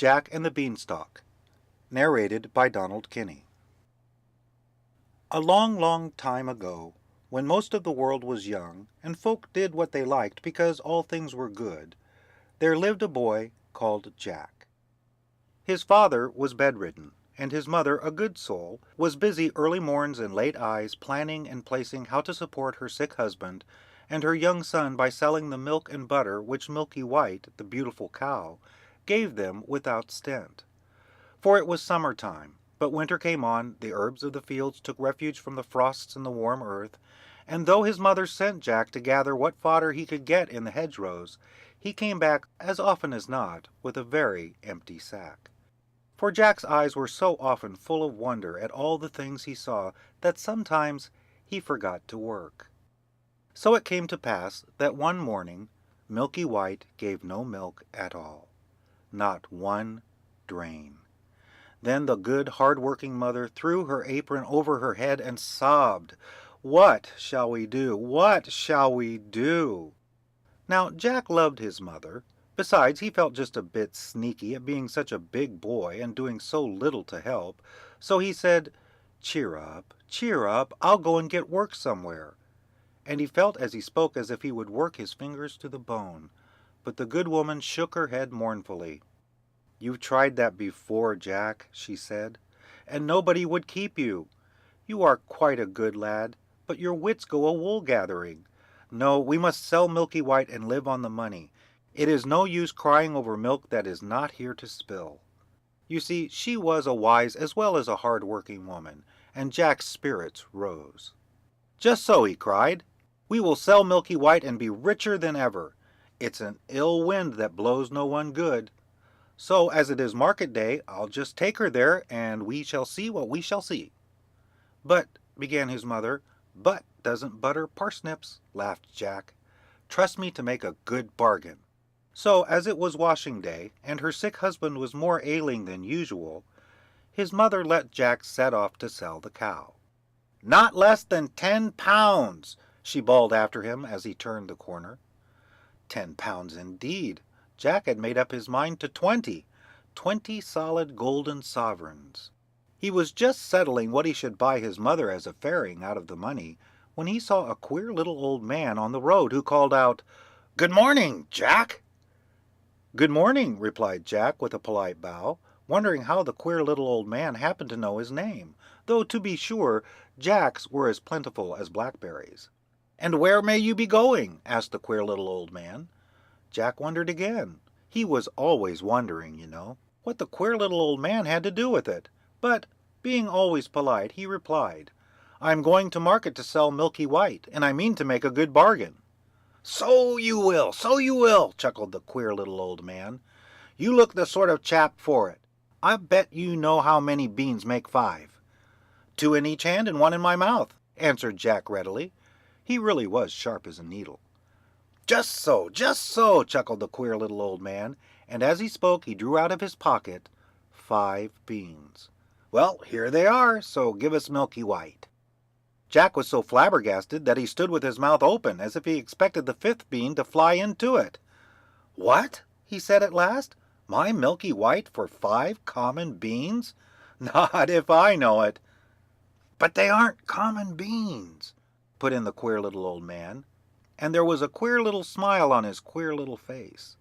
Jack and the Beanstalk, narrated by Donald Kinney. A long, long time ago, when most of the world was young, and folk did what they liked because all things were good, there lived a boy called Jack. His father was bedridden, and his mother, a good soul, was busy early morns and late eyes planning and placing how to support her sick husband and her young son by selling the milk and butter which Milky White, the beautiful cow, gave them without stint. For it was summer time, but winter came on, the herbs of the fields took refuge from the frosts in the warm earth, and though his mother sent Jack to gather what fodder he could get in the hedgerows, he came back, as often as not, with a very empty sack. For Jack's eyes were so often full of wonder at all the things he saw that sometimes he forgot to work. So it came to pass that one morning Milky White gave no milk at all, not one drain. Then the good, hard-working mother threw her apron over her head and sobbed, "What shall we do? What shall we do?" Now Jack loved his mother. Besides, he felt just a bit sneaky at being such a big boy and doing so little to help. So he said, cheer up, I'll go and get work somewhere." And he felt as he spoke as if he would work his fingers to the bone. But the good woman shook her head mournfully. "You've tried that before, Jack," she said, "and nobody would keep you. You are quite a good lad, but your wits go a wool gathering. No, we must sell Milky White and live on the money. It is no use crying over milk that is not here to spill." You see, she was a wise as well as a hard-working woman, and Jack's spirits rose. "Just so," he cried. "We will sell Milky White and be richer than ever. It's an ill wind that blows no one good. So, as it is market day, I'll just take her there, and we shall see what we shall see." "But," began his mother. "But doesn't butter parsnips," laughed Jack. "Trust me to make a good bargain." So, as it was washing day, and her sick husband was more ailing than usual, his mother let Jack set off to sell the cow. "Not less than 10 pounds!" she bawled after him as he turned the corner. 10 pounds indeed! Jack had made up his mind to 20 solid golden sovereigns. He was just settling what he should buy his mother as a fairing out of the money, when he saw a queer little old man on the road who called out, "Good morning, Jack!" "Good morning," replied Jack with a polite bow, wondering how the queer little old man happened to know his name, though to be sure Jack's were as plentiful as blackberries. "And where may you be going?" asked the queer little old man. Jack wondered again. He was always wondering, you know, what the queer little old man had to do with it. But, being always polite, he replied, "I'm going to market to sell Milky White, and I mean to make a good bargain." So you will," chuckled the queer little old man. "You look the sort of chap for it. I bet you know how many beans make 5. 2 in each hand and 1 in my mouth," answered Jack readily. He really was sharp as a needle. Just so," chuckled the queer little old man, and as he spoke he drew out of his pocket 5 beans. "Well, here they are, so give us Milky White." Jack was so flabbergasted that he stood with his mouth open as if he expected the 5th bean to fly into it. "What?" he said at last. "My Milky White for 5 common beans? Not if I know it." "But they aren't common beans," put in the queer little old man, and there was a queer little smile on his queer little face.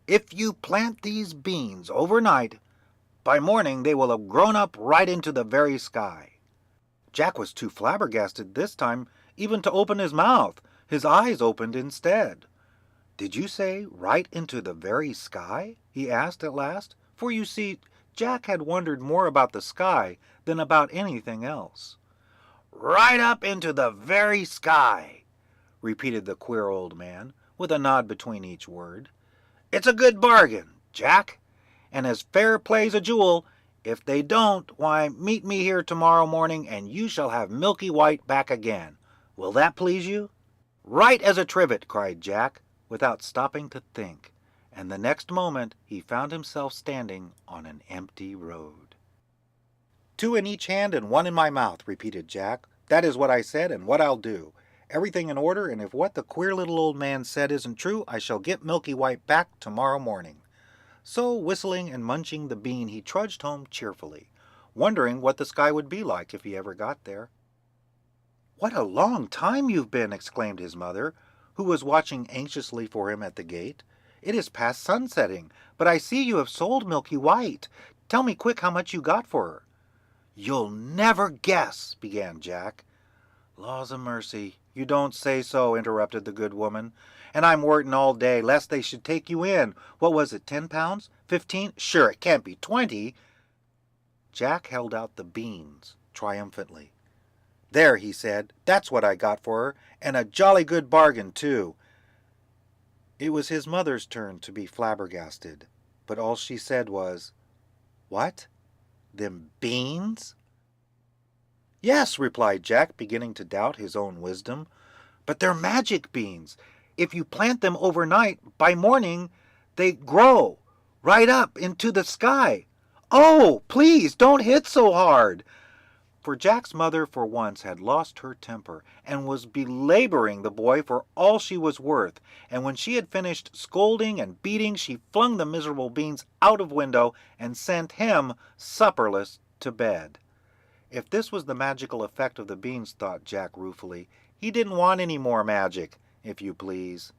"If you plant these beans overnight, by morning they will have grown up right into the very sky." Jack was too flabbergasted this time even to open his mouth. His eyes opened instead. "Did you say right into the very sky?" he asked at last, for you see, Jack had wondered more about the sky than about anything else. "Right up into the very sky," repeated the queer old man, with a nod between each word. "It's a good bargain, Jack, and as fair play's a jewel. If they don't, why, meet me here tomorrow morning and you shall have Milky White back again. Will that please you?" "Right as a trivet," cried Jack, without stopping to think, and the next moment he found himself standing on an empty road. 2 in each hand and 1 in my mouth," repeated Jack. "That is what I said and what I'll do. Everything in order, and if what the queer little old man said isn't true, I shall get Milky White back tomorrow morning." So, whistling and munching the bean, he trudged home cheerfully, wondering what the sky would be like if he ever got there. "What a long time you've been!" exclaimed his mother, who was watching anxiously for him at the gate. "It is past sunsetting, but I see you have sold Milky White. Tell me quick how much you got for her." "You'll never guess," began Jack. "Laws a mercy, you don't say so," interrupted the good woman. "And I'm worritin' all day lest they should take you in. What was it, 10 pounds? 15? Sure, it can't be 20." Jack held out the beans triumphantly. "There," he said, "that's what I got for her, and a jolly good bargain, too." It was his mother's turn to be flabbergasted, but all she said was, "What? Them beans?" "Yes," replied Jack, beginning to doubt his own wisdom, "but they're magic beans. If you plant them overnight, by morning they grow right up into the sky. Oh, please don't hit so hard." For Jack's mother for once had lost her temper and was belaboring the boy for all she was worth, and when she had finished scolding and beating, she flung the miserable beans out of window and sent him supperless to bed. If this was the magical effect of the beans, thought Jack ruefully, he didn't want any more magic, if you please.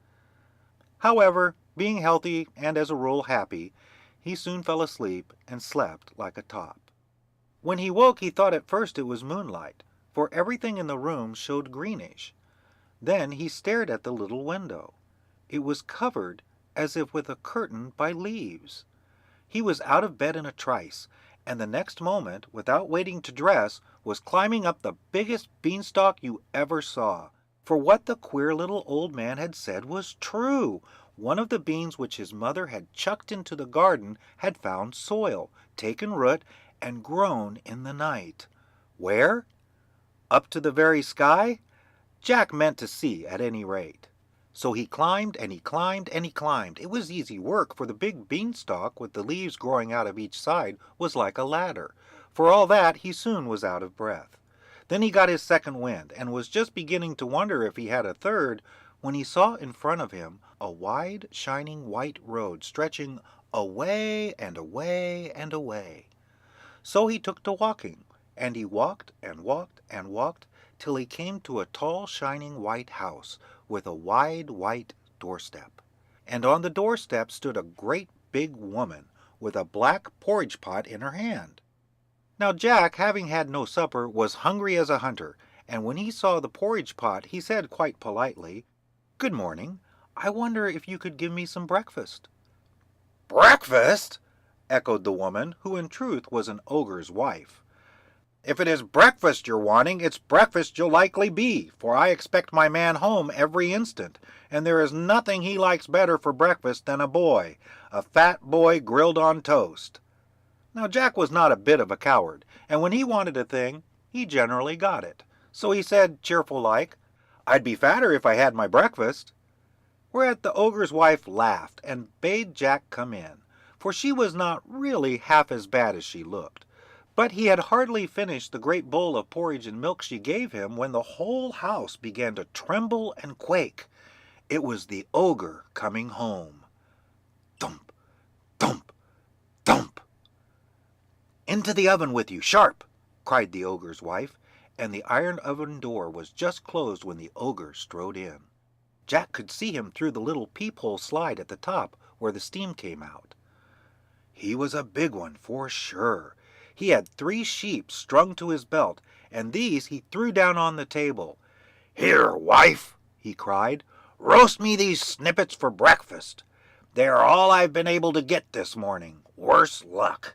However, being healthy and as a rule happy, he soon fell asleep and slept like a top. When he woke, he thought at first it was moonlight, for everything in the room showed greenish. Then he stared at the little window. It was covered as if with a curtain by leaves. He was out of bed in a trice, and the next moment, without waiting to dress, was climbing up the biggest beanstalk you ever saw. For what the queer little old man had said was true. One of the beans which his mother had chucked into the garden had found soil, taken root, and grown in the night. Where? Up to the very sky? Jack meant to see, at any rate. So he climbed and he climbed and he climbed. It was easy work, for the big beanstalk with the leaves growing out of each side was like a ladder. For all that, he soon was out of breath. Then he got his second wind, and was just beginning to wonder if he had a third, when he saw in front of him a wide, shining white road stretching away and away and away. So he took to walking, and he walked and walked and walked till he came to a tall, shining white house with a wide white doorstep. And on the doorstep stood a great big woman with a black porridge pot in her hand. Now Jack, having had no supper, was hungry as a hunter, and when he saw the porridge pot he said quite politely, "Good morning. I wonder if you could give me some breakfast." "Breakfast?" echoed the woman, who in truth was an ogre's wife. "If it is breakfast you're wanting, it's breakfast you'll likely be, for I expect my man home every instant, and there is nothing he likes better for breakfast than a fat boy grilled on toast." Now Jack was not a bit of a coward, and when he wanted a thing, he generally got it. So he said, cheerful like, "I'd be fatter if I had my breakfast." Whereat the ogre's wife laughed and bade Jack come in, for she was not really half as bad as she looked. But he had hardly finished the great bowl of porridge and milk she gave him when the whole house began to tremble and quake. It was the ogre coming home. Thump, thump, thump. "Into the oven with you, sharp!" cried the ogre's wife, and the iron oven door was just closed when the ogre strode in. Jack could see him through the little peephole slide at the top where the steam came out. He was a big one, for sure. He had 3 sheep strung to his belt, and these he threw down on the table. "Here, wife," he cried, "roast me these snippets for breakfast. They are all I've been able to get this morning. Worse luck.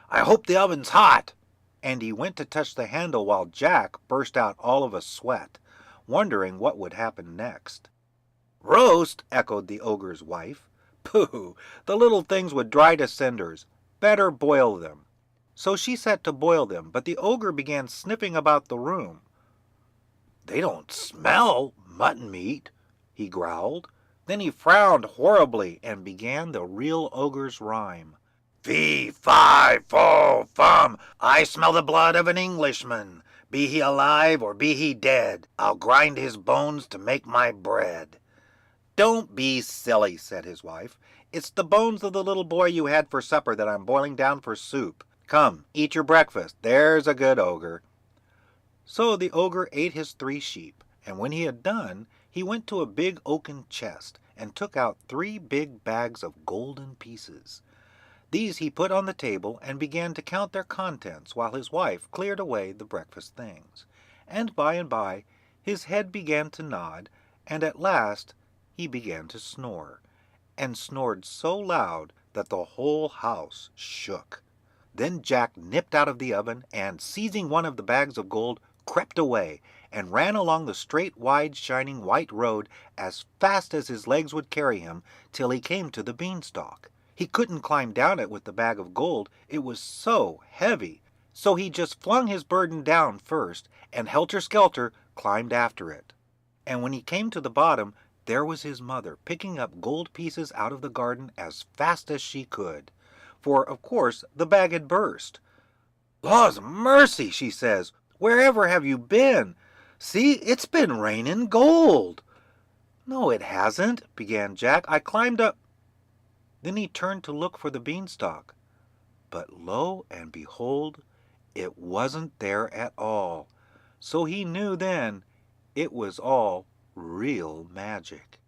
I hope the oven's hot." And he went to touch the handle while Jack burst out all of a sweat, wondering what would happen next. "Roast?" echoed the ogre's wife. "Pooh! The little things would dry to cinders. Better boil them." So she set to boil them, but the ogre began sniffing about the room. "They don't smell mutton meat," he growled. Then he frowned horribly and began the real ogre's rhyme. "Fee, fi, fo, fum, I smell the blood of an Englishman. Be he alive or be he dead, I'll grind his bones to make my bread." "Don't be silly," said his wife. It's the bones of the little boy you had for supper that I'm boiling down for soup. Come, eat your breakfast. There's a good ogre." So the ogre ate his 3 sheep, and when he had done, he went to a big oaken chest and took out 3 big bags of golden pieces. These he put on the table and began to count their contents while his wife cleared away the breakfast things. And by, his head began to nod, and at last he began to snore, and snored so loud that the whole house shook. Then Jack nipped out of the oven and, seizing one of the bags of gold, crept away and ran along the straight, wide, shining white road as fast as his legs would carry him till he came to the beanstalk. He couldn't climb down it with the bag of gold, it was so heavy. So he just flung his burden down first and helter-skelter climbed after it. And when he came to the bottom, there was his mother picking up gold pieces out of the garden as fast as she could. For, of course, the bag had burst. "Laws mercy," she says, "wherever have you been? See, it's been raining gold." "No, it hasn't," began Jack. "I climbed up—" Then he turned to look for the beanstalk. But lo and behold, it wasn't there at all. So he knew then it was all real magic.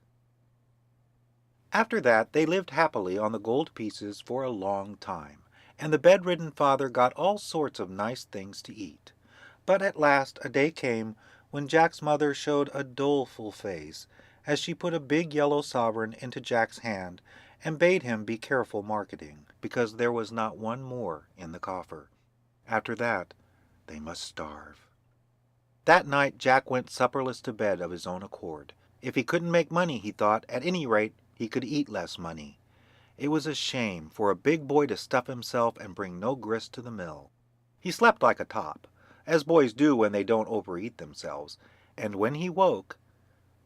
After that they lived happily on the gold pieces for a long time, and the bedridden father got all sorts of nice things to eat. But at last a day came when Jack's mother showed a doleful face as she put a big yellow sovereign into Jack's hand and bade him be careful marketing, because there was not one more in the coffer. After that they must starve. That night Jack went supperless to bed of his own accord. If he couldn't make money, he thought, at any rate he could eat less money. It was a shame for a big boy to stuff himself and bring no grist to the mill. He slept like a top, as boys do when they don't overeat themselves, and when he woke,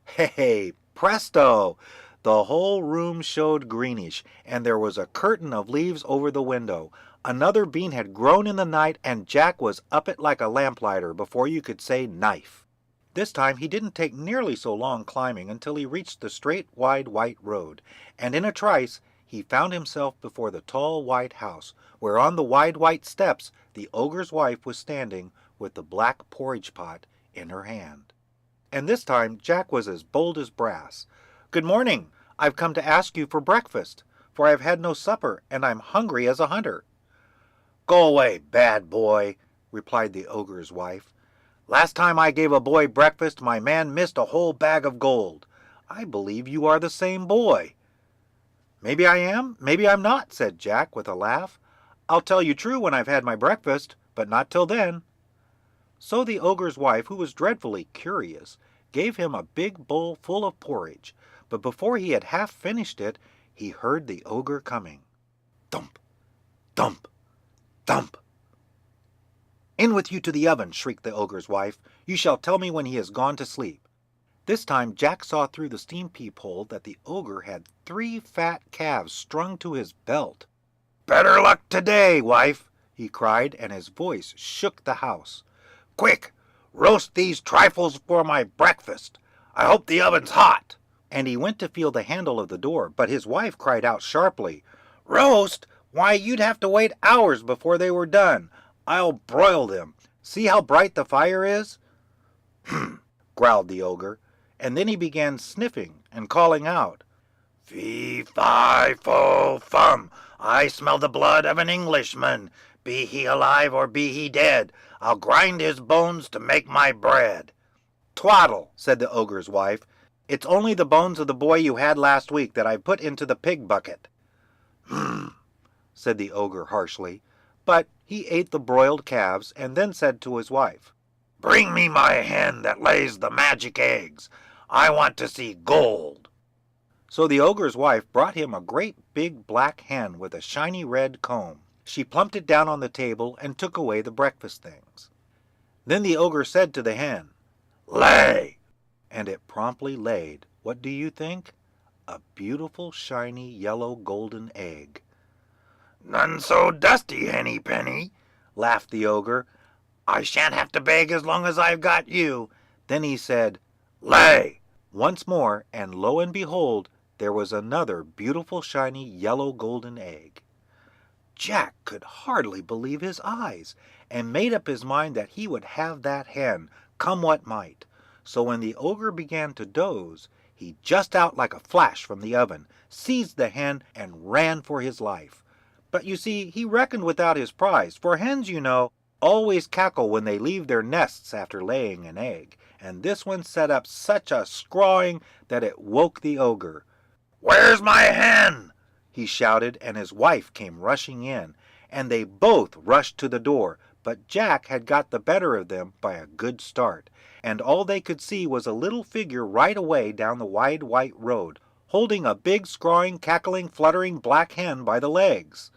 hey, presto! The whole room showed greenish, and there was a curtain of leaves over the window. Another bean had grown in the night, and Jack was up it like a lamplighter before you could say knife. This time he didn't take nearly so long climbing until he reached the straight, wide, white road, and in a trice he found himself before the tall, white house, where on the wide, white steps the ogre's wife was standing with the black porridge pot in her hand. And this time Jack was as bold as brass. "Good morning. I've come to ask you for breakfast, for I've had no supper, and I'm hungry as a hunter." "Go away, bad boy," replied the ogre's wife. "Last time I gave a boy breakfast, my man missed a whole bag of gold. I believe you are the same boy." "Maybe I am, maybe I'm not," said Jack with a laugh. "I'll tell you true when I've had my breakfast, but not till then." So the ogre's wife, who was dreadfully curious, gave him a big bowl full of porridge, but before he had half finished it, he heard the ogre coming. Thump! Thump! Thump! "In with you to the oven," shrieked the ogre's wife. "You shall tell me when he has gone to sleep." This time Jack saw through the steam peephole that the ogre had 3 fat calves strung to his belt. "Better luck today, wife," he cried, and his voice shook the house. "Quick, roast these trifles for my breakfast. I hope the oven's hot." And he went to feel the handle of the door, but his wife cried out sharply, "Roast? Why, you'd have to wait hours before they were done. I'll broil them. See how bright the fire is?" "Hm," growled the ogre, and then he began sniffing and calling out, "Fee-fi-fo-fum, I smell the blood of an Englishman. Be he alive or be he dead, I'll grind his bones to make my bread." "Twaddle," said the ogre's wife. "It's only the bones of the boy you had last week that I've put into the pig bucket." "Hm," said the ogre harshly, but he ate the broiled calves and then said to his wife, "Bring me my hen that lays the magic eggs. I want to see gold." So the ogre's wife brought him a great big black hen with a shiny red comb. She plumped it down on the table and took away the breakfast things. Then the ogre said to the hen, "Lay!" And it promptly laid, what do you think? A beautiful, shiny, yellow, golden egg. "None so dusty, Henny Penny," laughed the ogre. "I shan't have to beg as long as I've got you." Then he said, "Lay!" once more, and lo and behold, there was another beautiful shiny yellow golden egg. Jack could hardly believe his eyes, and made up his mind that he would have that hen, come what might. So when the ogre began to doze, he just out like a flash from the oven, seized the hen, and ran for his life. But you see, he reckoned without his prize, for hens, you know, always cackle when they leave their nests after laying an egg, and this one set up such a scrawing that it woke the ogre. "Where's my hen?" he shouted, and his wife came rushing in, and they both rushed to the door, but Jack had got the better of them by a good start, and all they could see was a little figure right away down the wide white road, holding a big scrawling, cackling, fluttering black hen by the legs.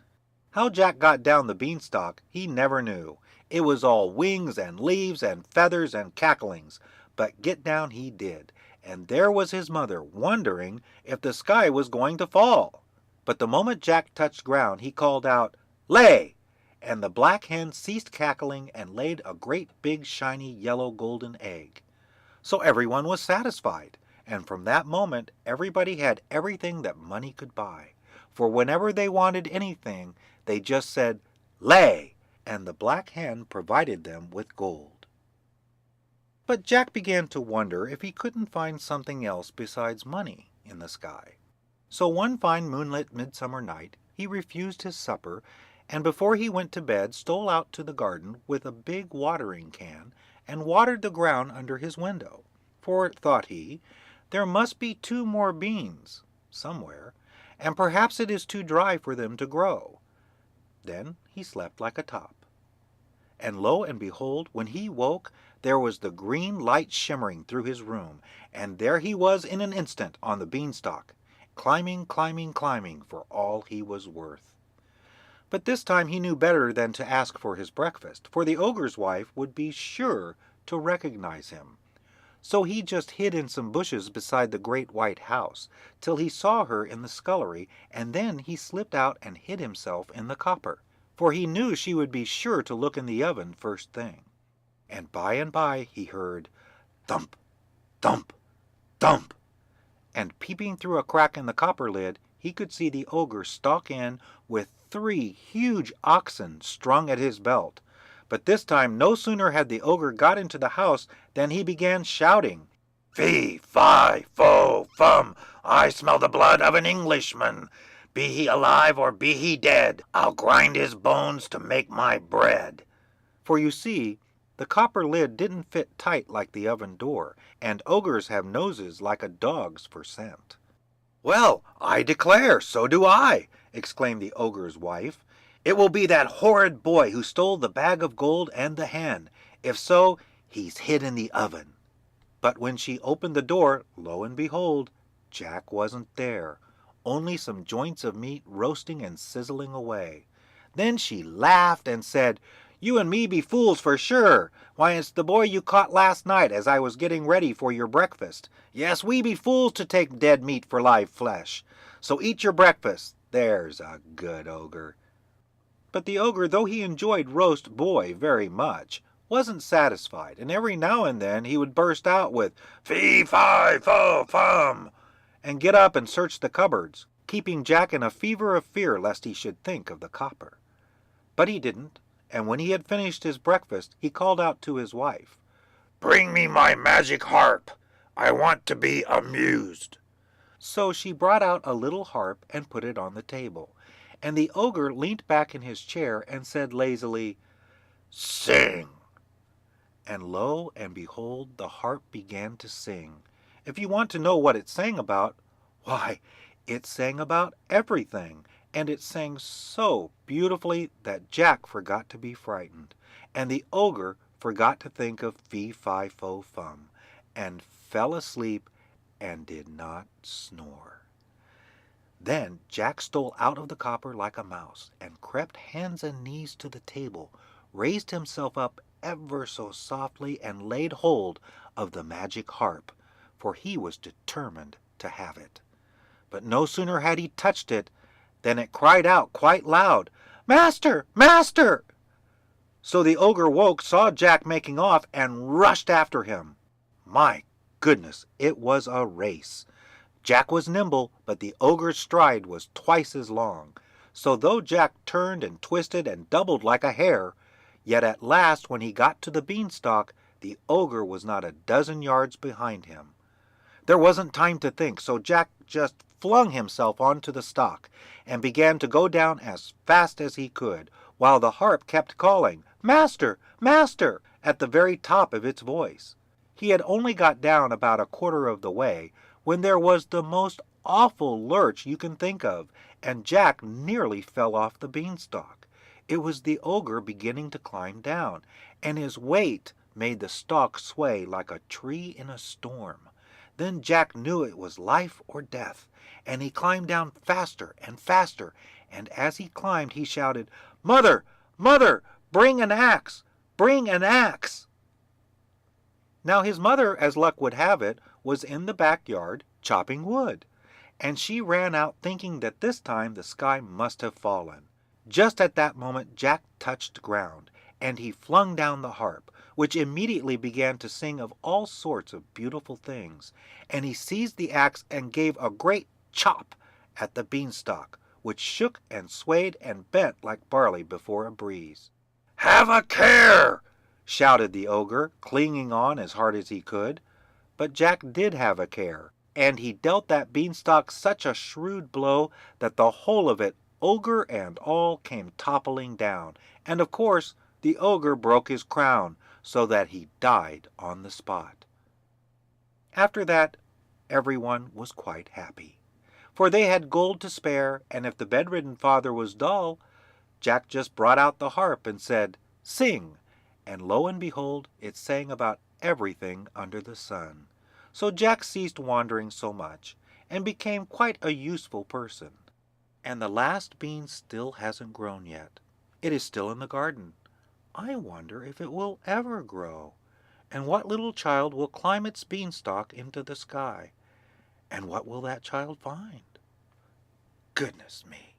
How Jack got down the beanstalk he never knew. It was all wings and leaves and feathers and cacklings, but get down he did, and there was his mother wondering if the sky was going to fall. But the moment Jack touched ground he called out, "Lay!" and the black hen ceased cackling and laid a great big shiny yellow golden egg. So everyone was satisfied, and from that moment everybody had everything that money could buy, for whenever they wanted anything they just said, "Lay!" and the black hen provided them with gold. But Jack began to wonder if he couldn't find something else besides money in the sky. So one fine moonlit midsummer night he refused his supper, and before he went to bed stole out to the garden with a big watering can and watered the ground under his window. For, thought he, there must be 2 more beans somewhere, and perhaps it is too dry for them to grow. Then he slept like a top. And lo and behold, when he woke, there was the green light shimmering through his room, and there he was in an instant on the beanstalk, climbing, climbing, climbing for all he was worth. But this time he knew better than to ask for his breakfast, for the ogre's wife would be sure to recognize him. So he just hid in some bushes beside the great white house, till he saw her in the scullery, and then he slipped out and hid himself in the copper, for he knew she would be sure to look in the oven first thing. And by he heard thump, thump, thump, and peeping through a crack in the copper lid, he could see the ogre stalk in with 3 huge oxen strung at his belt. But this time no sooner had the ogre got into the house than he began shouting, "Fee, fi, fo, fum, I smell the blood of an Englishman. Be he alive or be he dead, I'll grind his bones to make my bread." For you see, the copper lid didn't fit tight like the oven door, and ogres have noses like a dog's for scent. "Well, I declare, so do I!" exclaimed the ogre's wife. "It will be that horrid boy who stole the bag of gold and the hen. If so, he's hid in the oven." But when she opened the door, lo and behold, Jack wasn't there, only some joints of meat roasting and sizzling away. Then she laughed and said, "You and me be fools for sure. Why, it's the boy you caught last night as I was getting ready for your breakfast. Yes, we be fools to take dead meat for live flesh. So eat your breakfast, there's a good ogre." But the ogre, though he enjoyed roast boy very much, wasn't satisfied, and every now and then he would burst out with "Fee, fi, fo, fum," and get up and search the cupboards, keeping Jack in a fever of fear lest he should think of the copper. But he didn't, and when he had finished his breakfast he called out to his wife, "Bring me my magic harp. I want to be amused." So she brought out a little harp and put it on the table, and the ogre leant back in his chair and said lazily, "Sing." And lo and behold, the harp began to sing. If you want to know what it sang about, why, it sang about everything, and it sang so beautifully that Jack forgot to be frightened, and the ogre forgot to think of fee, fi, fo, fum, and fell asleep and did not snore. Then Jack stole out of the copper like a mouse, and crept hands and knees to the table, raised himself up ever so softly, and laid hold of the magic harp, for he was determined to have it. But no sooner had he touched it than it cried out quite loud, "Master! Master!" So the ogre woke, saw Jack making off, and rushed after him. My goodness, it was a race. Jack was nimble, but the ogre's stride was twice as long. So though Jack turned and twisted and doubled like a hare, yet at last when he got to the beanstalk, the ogre was not a dozen yards behind him. There wasn't time to think, so Jack just flung himself onto the stalk and began to go down as fast as he could, while the harp kept calling, "Master! Master!" at the very top of its voice. He had only got down about a quarter of the way when there was the most awful lurch you can think of, and Jack nearly fell off the beanstalk. It was the ogre beginning to climb down, and his weight made the stalk sway like a tree in a storm. Then Jack knew it was life or death, and he climbed down faster and faster, and as he climbed he shouted, "Mother! Mother! Bring an axe! Bring an axe!" Now his mother, as luck would have it, was in the backyard chopping wood, and she ran out thinking that this time the sky must have fallen. Just at that moment Jack touched ground, and he flung down the harp, which immediately began to sing of all sorts of beautiful things, and he seized the axe and gave a great chop at the beanstalk, which shook and swayed and bent like barley before a breeze. "Have a care!" shouted the ogre, clinging on as hard as he could. But Jack did have a care, and he dealt that beanstalk such a shrewd blow that the whole of it, ogre and all, came toppling down, and of course the ogre broke his crown, so that he died on the spot. After that everyone was quite happy, for they had gold to spare, and if the bedridden father was dull, Jack just brought out the harp and said, "Sing," and lo and behold, it sang about everything under the sun. So Jack ceased wandering so much, and became quite a useful person. And the last bean still hasn't grown yet. It is still in the garden. I wonder if it will ever grow, and what little child will climb its beanstalk into the sky, and what will that child find? Goodness me!